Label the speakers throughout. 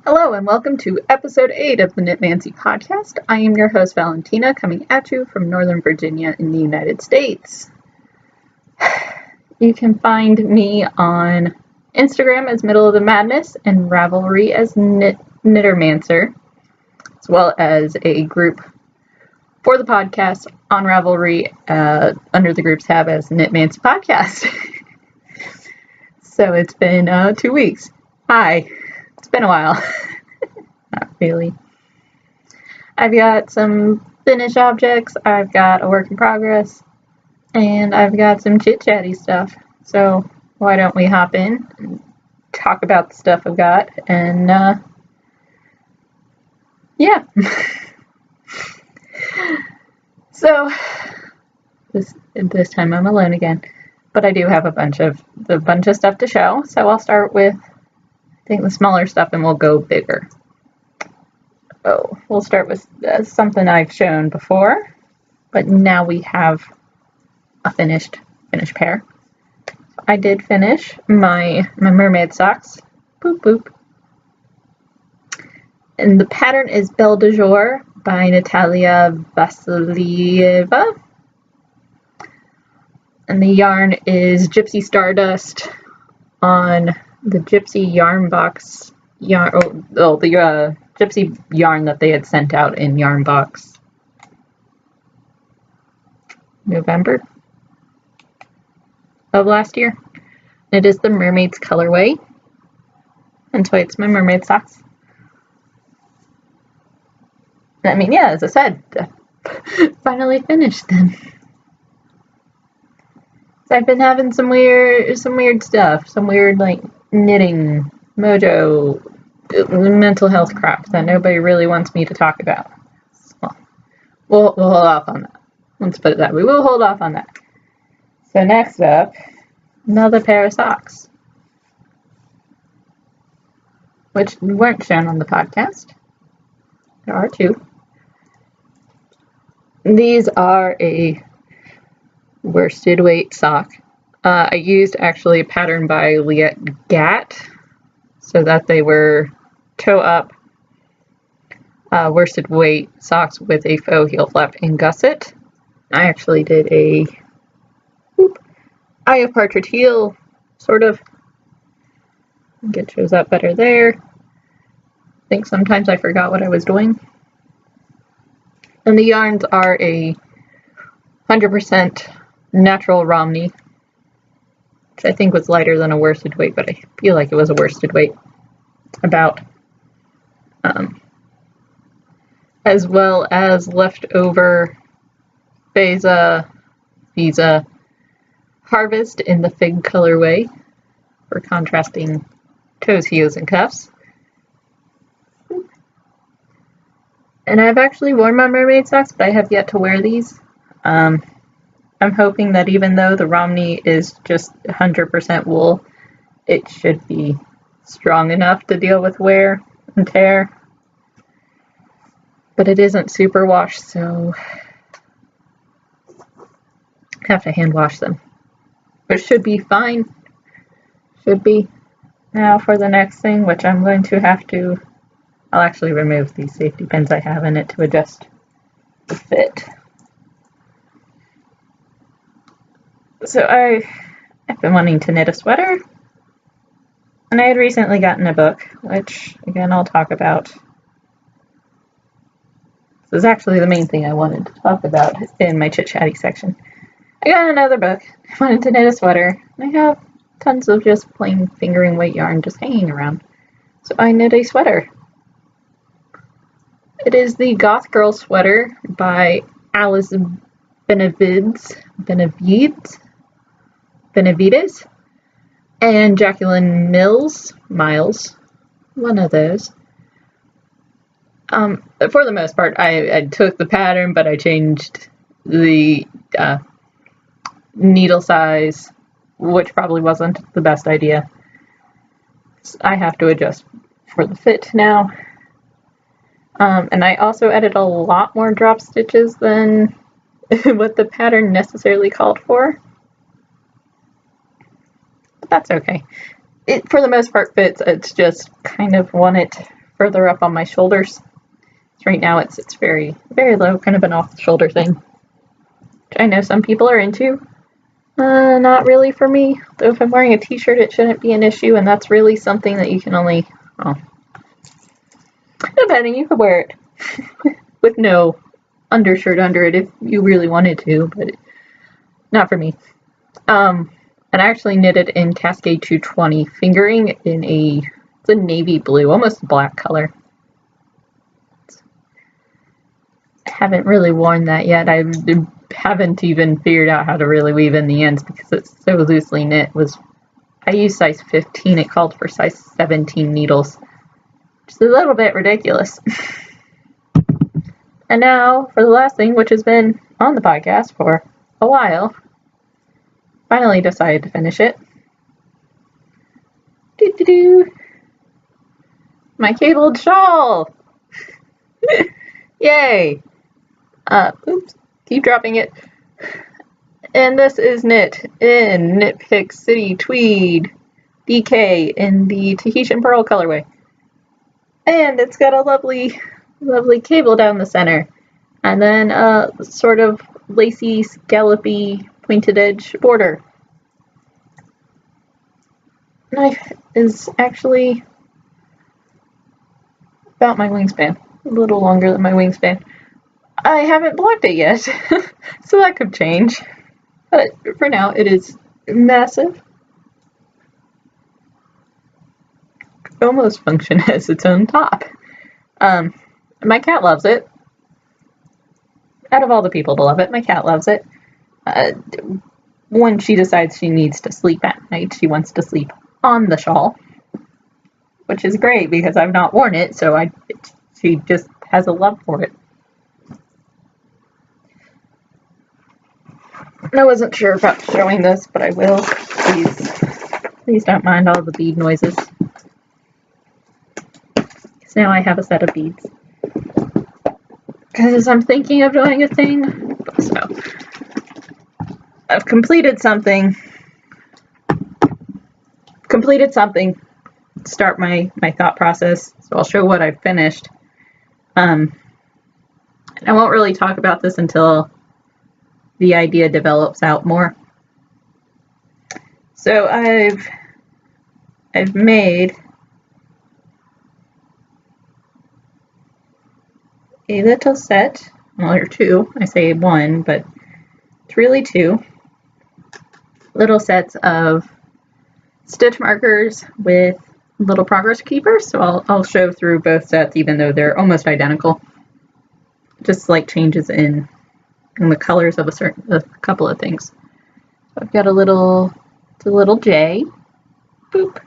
Speaker 1: Hello and welcome to episode 8 of the Knitmancy Podcast. I am your host Valentina, coming at you from Northern Virginia in the United States. You can find me on Instagram as Middle of the Madness and Ravelry as knittermancer, as well as a group for the podcast on Ravelry under the groups tab as Knitmancy Podcast. So it's been 2 weeks. Hi. It's been a while. Not really. I've got some finished objects, I've got a work in progress, and I've got some chit-chatty stuff. So why don't we hop in and talk about the stuff I've got, and yeah. So this time I'm alone again, but I do have a bunch of stuff to show. So I'll start with the smaller stuff and we'll go bigger. We'll start with something I've shown before, but now we have a finished pair. I did finish my mermaid socks. Boop boop. And the pattern is Belle de Jour by Natalia Vasilieva. And the yarn is Gypsy Stardust on the Gypsy Yarn Box yarn, the Gypsy yarn that they had sent out in Yarn Box November of last year. It is the Mermaid's colorway, and so it's my mermaid socks. I mean, yeah, as I said, finally finished them. So I've been having some weird stuff, some weird like knitting, mojo, mental health crap that nobody really wants me to talk about. So we'll hold off on that. Let's put it that way. We'll hold off on that. So next up, another pair of socks, which weren't shown on the podcast. There are two. These are a worsted weight sock. I used actually a pattern by Liat Gat, so that they were toe up worsted weight socks with a faux heel flap and gusset. I actually did a eye of partridge heel, sort of. I think it shows up better there. I think sometimes I forgot what I was doing. And the yarns are a 100% natural Romney, which I think was lighter than a worsted weight, but I feel like it was a worsted weight. About. As well as leftover Visa Harvest in the fig colorway for contrasting toes, heels, and cuffs. And I've actually worn my mermaid socks, but I have yet to wear these. I'm hoping that even though the Romney is just 100% wool, it should be strong enough to deal with wear and tear. But it isn't super wash, so I have to hand wash them. But it should be fine. Should be. Now for the next thing, which I'm going to have to, I'll actually remove these safety pins I have in it to adjust the fit. So I've been wanting to knit a sweater, and I had recently gotten a book, which again I'll talk about. This is actually the main thing I wanted to talk about in my chit-chatty section. I got another book. I wanted to knit a sweater. I have tons of just plain fingering weight yarn just hanging around. So I knit a sweater. It is the Goth Girl sweater by Alyce Benevides, and Jaqueline Miles, one of those. For the most part, I took the pattern, but I changed the needle size, which probably wasn't the best idea. I have to adjust for the fit now. And I also added a lot more drop stitches than what the pattern necessarily called for. But that's okay. It, for the most part, fits. It's just kind of want it further up on my shoulders. So right now it's very, very low, kind of an off-the-shoulder thing, which I know some people are into. Not really for me, though if I'm wearing a t-shirt it shouldn't be an issue, and that's really something that you can only, depending, you could wear it with no undershirt under it if you really wanted to, but not for me. And I actually knitted in Cascade 220 fingering in it's a navy blue, almost black color. I haven't really worn that yet. I haven't even figured out how to really weave in the ends because it's so loosely knit. I used size 15, it called for size 17 needles, which is a little bit ridiculous. And now for the last thing, which has been on the podcast for a while, finally decided to finish it. My cabled shawl! Yay! Oops, keep dropping it. And this is knit in Knit Pick City Tweed DK in the Tahitian Pearl colorway. And it's got a lovely cable down the center. And then a sort of lacy, scallopy, pointed edge border. Knife is actually about my wingspan, a little longer than my wingspan. I haven't blocked it yet, so that could change. But for now, it is massive. Could almost function as its own top. My cat loves it. Out of all the people to love it, my cat loves it. When she decides she needs to sleep at night, she wants to sleep on the shawl, which is great because I've not worn it, so she just has a love for it. I wasn't sure about showing this, but I will. Please don't mind all the bead noises. Because now I have a set of beads. Because I'm thinking of doing a thing. So, I've completed something. Start my thought process. So I'll show what I've finished. And I won't really talk about this until the idea develops out more. So I've made a little set, well, or two, I say one, but it's really two little sets of stitch markers with little progress keepers. So I'll show through both sets even though they're almost identical. Just slight changes in the colors of a couple of things. So I've got a little J, boop,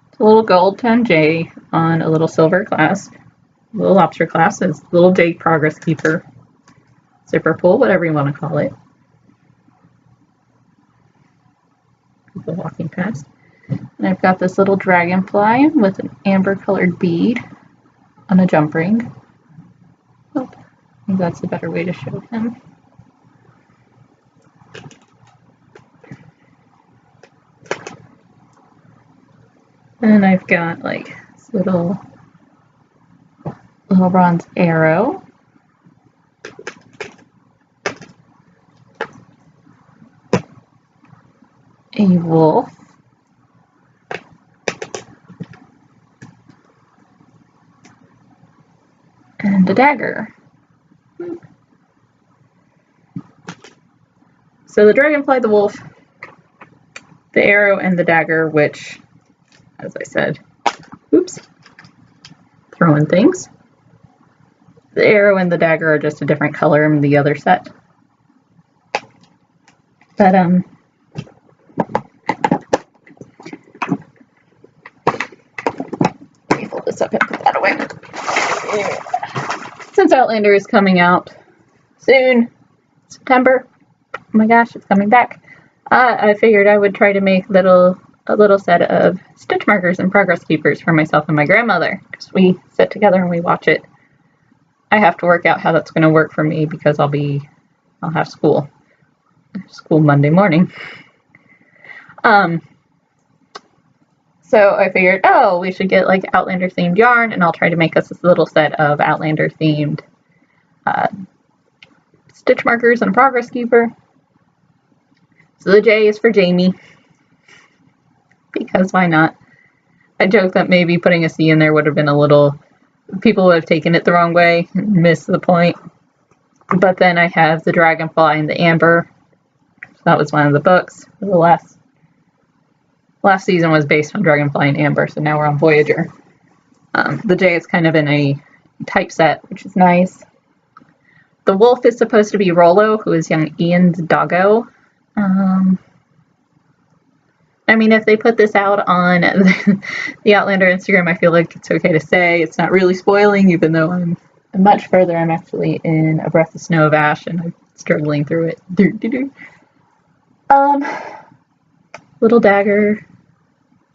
Speaker 1: it's a little gold 10J on a little silver clasp, a little lobster clasp, it's a little J progress keeper, zipper pull, whatever you want to call it. People walking past. And I've got this little dragonfly with an amber colored bead on a jump ring. Oh, I think that's a better way to show him. And I've got like this little bronze arrow. A wolf. And a dagger. So the dragonfly, the wolf, the arrow, and the dagger, which, as I said, oops, throwing things. The arrow and the dagger are just a different color in the other set. But, let me fold this up and put that away. Since Outlander is coming out soon, September, oh my gosh, it's coming back, I figured I would try to make a little set of stitch markers and progress keepers for myself and my grandmother, because we sit together and we watch it. I have to work out how that's going to work for me because I'll have school Monday morning. So I figured, oh, we should get like Outlander themed yarn, and I'll try to make us this little set of Outlander themed stitch markers and a progress keeper. So the J is for Jamie, because why not? I joke that maybe putting a C in there would have been a little, people would have taken it the wrong way and missed the point. But then I have the Dragonfly and the Amber. So that was one of the books. The last season was based on Dragonfly and Amber, so now we're on Voyager. The J is kind of in a typeset, which is nice. The wolf is supposed to be Rollo, who is young Ian's doggo. I mean, if they put this out on the Outlander Instagram, I feel like it's okay to say. It's not really spoiling, even though I'm much further. I'm actually in A Breath of Snow of Ash, and I'm struggling through it. Little dagger,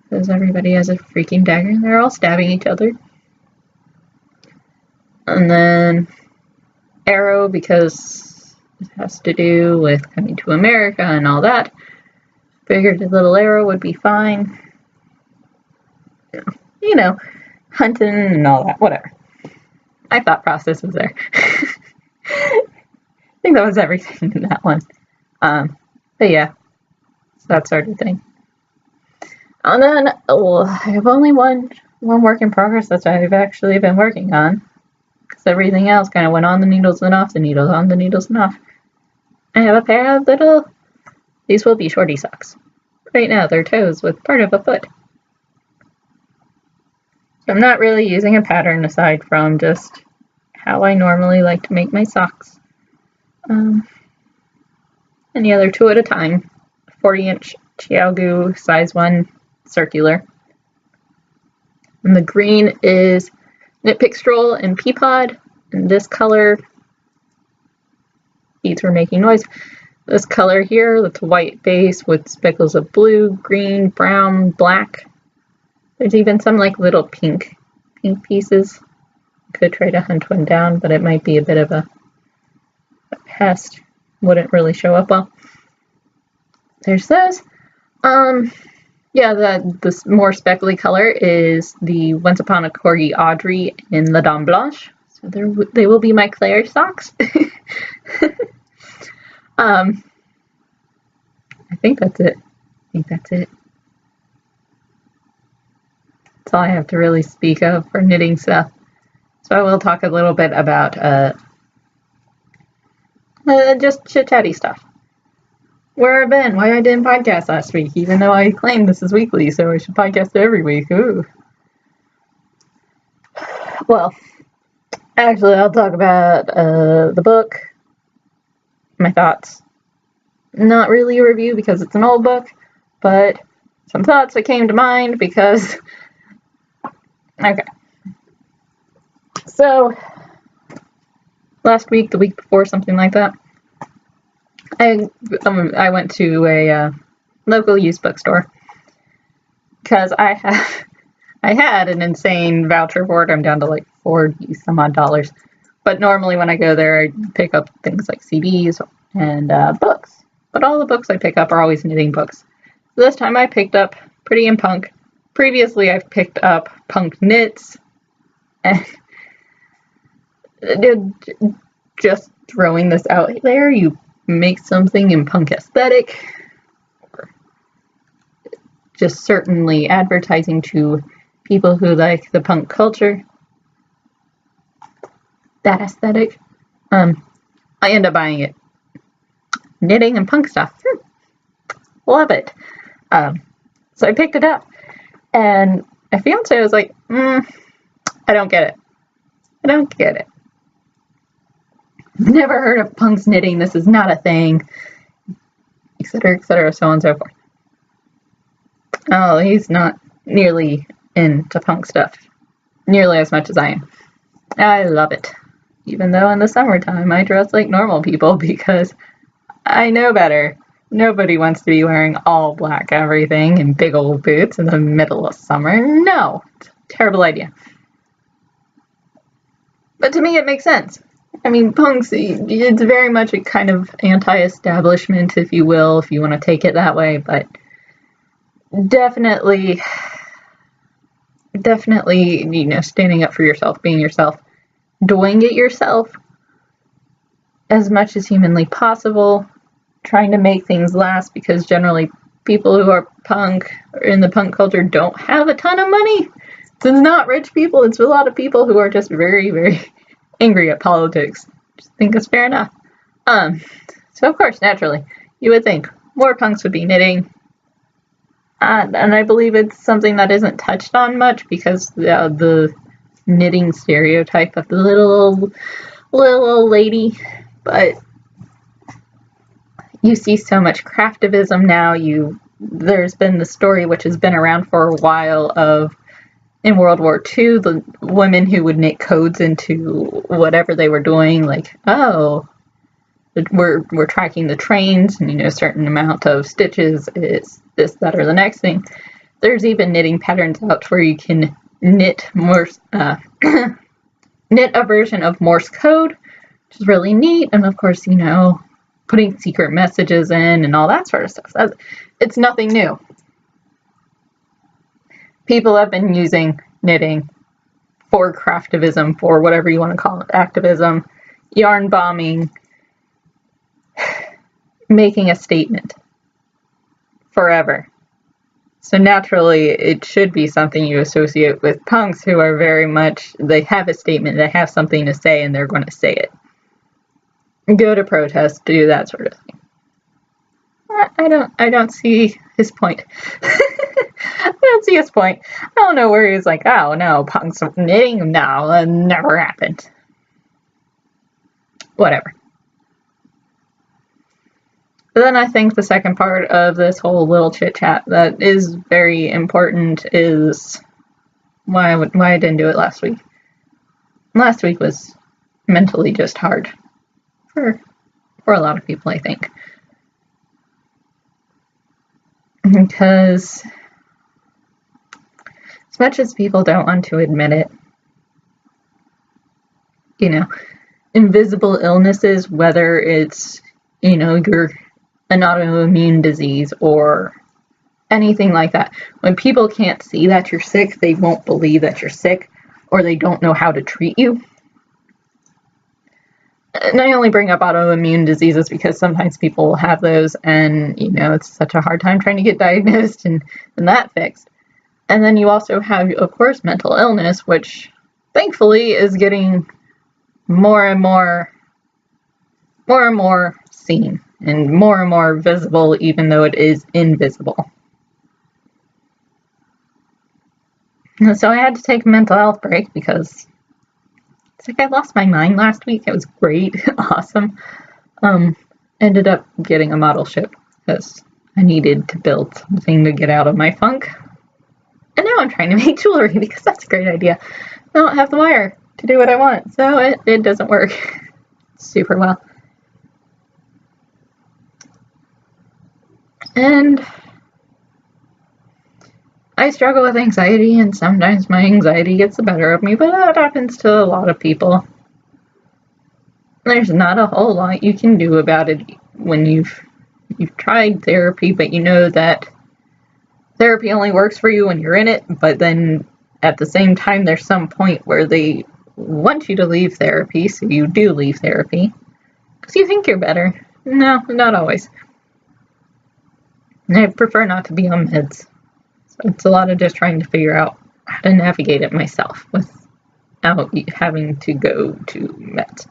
Speaker 1: because everybody has a freaking dagger, and they're all stabbing each other. And then arrow, because it has to do with coming to America and all that. Figured a little arrow would be fine. You know, hunting and all that, whatever. My thought process was there. I think that was everything in that one. But yeah, so that sort of thing. And then I have only one work in progress that I've actually been working on. Because everything else kind of went on the needles and off the needles, on the needles and off. I have a pair of little, these will be shorty socks. Right now they're toes with part of a foot. So I'm not really using a pattern aside from just how I normally like to make my socks. Any other 2 at a time. 40-inch Chiaogu size 1 circular. And the green is Knit Pick Stroll and Peapod. And this color, beads were making noise. This color here, that's a white base with speckles of blue, green, brown, black. There's even some like little pink pieces. Could try to hunt one down, but it might be a bit of a pest. Wouldn't really show up well. There's those. Yeah, the more speckly color is the Once Upon a Corgi Audrey in La Dame Blanche. So they will be my Claire socks. I think that's it. That's all I have to really speak of for knitting stuff. So I will talk a little bit about just chit-chatty stuff. Where I've been, why I didn't podcast last week, even though I claimed this is weekly, so I should podcast every week. Ooh. Well, actually, I'll talk about the book, my thoughts. Not really a review because it's an old book, but some thoughts that came to mind because... Okay. So, last week, the week before, something like that, I went to a local used bookstore because I had an insane voucher for it. I'm down to like $40 some odd. But normally when I go there, I pick up things like CDs and books. But all the books I pick up are always knitting books. So this time I picked up Pretty in Punk. Previously I've picked up Punk Knits. And just throwing this out there, you make something in punk aesthetic, or just certainly advertising to people who like the punk culture, that aesthetic. I end up buying it. Knitting and punk stuff. Love it. So I picked it up, and my fiance was like, I don't get it. I don't get it. Never heard of punks knitting. This is not a thing. Etc., so on and so forth. Oh, he's not nearly into punk stuff. Nearly as much as I am. I love it. Even though in the summertime I dress like normal people because I know better. Nobody wants to be wearing all black everything and big old boots in the middle of summer. No. It's a terrible idea. But to me it makes sense. I mean, punks, it's very much a kind of anti-establishment, if you will, if you want to take it that way, but definitely definitely, standing up for yourself, being yourself, doing it yourself as much as humanly possible, trying to make things last, because generally people who are punk or in the punk culture don't have a ton of money. It's not rich people, it's a lot of people who are just very, very angry at politics. Just think it's fair enough. So of course, naturally, you would think more punks would be knitting. And I believe it's something that isn't touched on much because the knitting stereotype of the little old lady. But you see so much craftivism now. There's been the story, which has been around for a while, of in World War II, the women who would knit codes into whatever they were doing, like, oh, we're tracking the trains, and a certain amount of stitches is this, that, or the next thing. There's even knitting patterns out where you can knit Morse, knit a version of Morse code, which is really neat. And of course, putting secret messages in and all that sort of stuff. It's nothing new. People have been using knitting for craftivism, for whatever you want to call it, activism, yarn bombing, making a statement forever. So naturally, it should be something you associate with punks who are very much, they have a statement, they have something to say, and they're going to say it. Go to protest, do that sort of thing. I don't see his point. I don't see his point. I don't know where he's like, oh no, punks knitting? No, that never happened. Whatever. But then I think the second part of this whole little chit chat that is very important is why I didn't do it last week. Last week was mentally just hard for a lot of people, I think. Because as much as people don't want to admit it, invisible illnesses, whether it's, you're an autoimmune disease or anything like that, when people can't see that you're sick, they won't believe that you're sick, or they don't know how to treat you. And I only bring up autoimmune diseases because sometimes people will have those, and it's such a hard time trying to get diagnosed and that fixed. And then you also have, of course, mental illness, which thankfully is getting more and more seen and more visible, even though it is invisible. And so I had to take a mental health break because it's like I lost my mind last week. It was great, awesome. Ended up getting a model ship because I needed to build something to get out of my funk. And now I'm trying to make jewelry because that's a great idea. I don't have the wire to do what I want, so it doesn't work super well. And I struggle with anxiety, and sometimes my anxiety gets the better of me, but that happens to a lot of people. There's not a whole lot you can do about it when you've tried therapy, but you know that therapy only works for you when you're in it, but then at the same time there's some point where they want you to leave therapy, so you do leave therapy because you think you're better. No, not always. I prefer not to be on meds. So it's a lot of just trying to figure out how to navigate it myself without having to go to meds.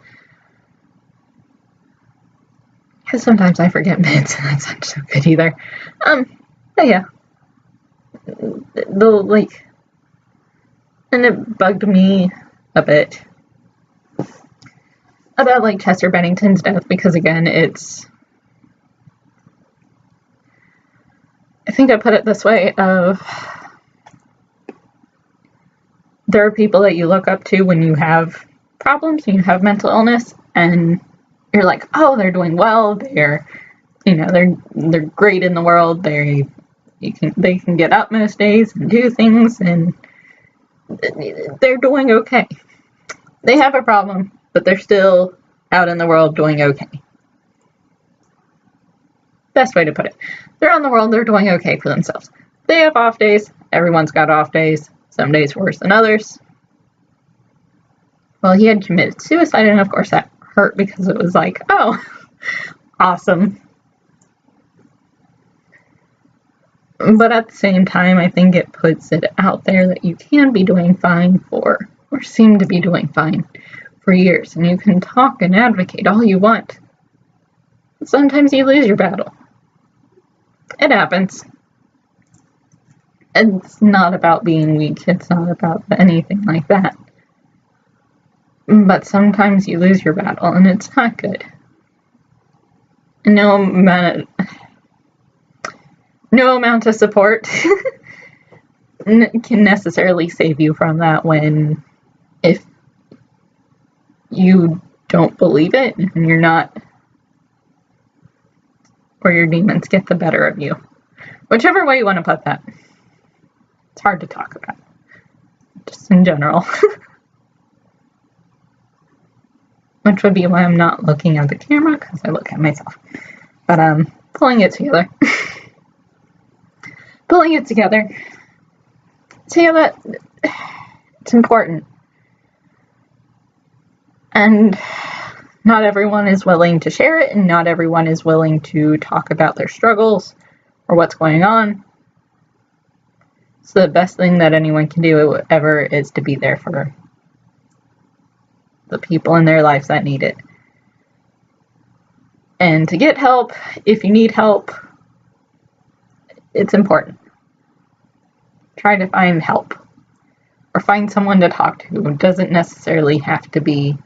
Speaker 1: Because sometimes I forget meds, and that's not so good either. But yeah. And it bugged me a bit about, Chester Bennington's death, because again, I think I put it this way, there are people that you look up to when you have problems, when you have mental illness, and you're like, oh, they're doing well, they're great in the world, they can get up most days and do things, and they're doing okay. They have a problem, but they're still out in the world doing okay. Best way to put it. They're on the world, they're doing okay for themselves. They have off days, everyone's got off days. Some days worse than others. Well, he had committed suicide, and of course that hurt because it was like, oh, awesome. But at the same time, I think it puts it out there that you can be doing fine for, or seem to be doing fine for years, and you can talk and advocate all you want. But sometimes you lose your battle. It happens. It's not about being weak, it's not about anything like that. But sometimes you lose your battle, and it's not good. No amount of support can necessarily save you from that when, if you don't believe it, and you're not, or your demons get the better of you. Whichever way you want to put that. It's hard to talk about, just in general. Which would be why I'm not looking at the camera, because I look at myself. But pulling it together. Pulling it together. See how that it's important. And not everyone is willing to share it, and not everyone is willing to talk about their struggles or what's going on. So the best thing that anyone can do ever is to be there for the people in their lives that need it. And to get help, if you need help, it's important. Try to find help. Or find someone to talk to. It doesn't necessarily have to be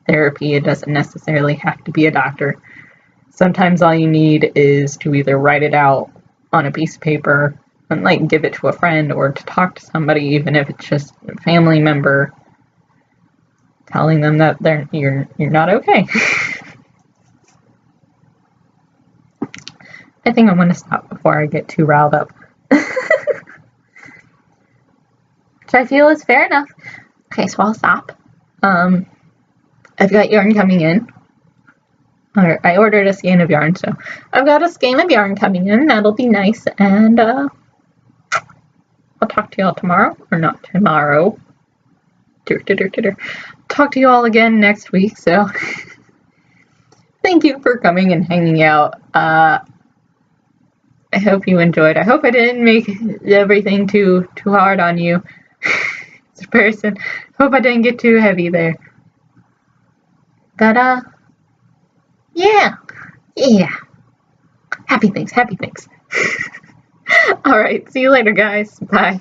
Speaker 1: therapy. It doesn't necessarily have to be a doctor. Sometimes all you need is to either write it out on a piece of paper and like give it to a friend, or to talk to somebody, even if it's just a family member, telling them that you're not okay. I think I'm going to stop before I get too riled up. Which I feel is fair enough. Okay, so I'll stop. I've got yarn coming in. I ordered a skein of yarn, so I've got a skein of yarn coming in. That'll be nice, and I'll talk to y'all tomorrow, or not tomorrow. Talk to you all again next week, so thank you for coming and hanging out. I hope you enjoyed. I hope I didn't make everything too hard on you as a person. Hope I didn't get too heavy there. But yeah. Happy things. Alright, see you later, guys. Bye.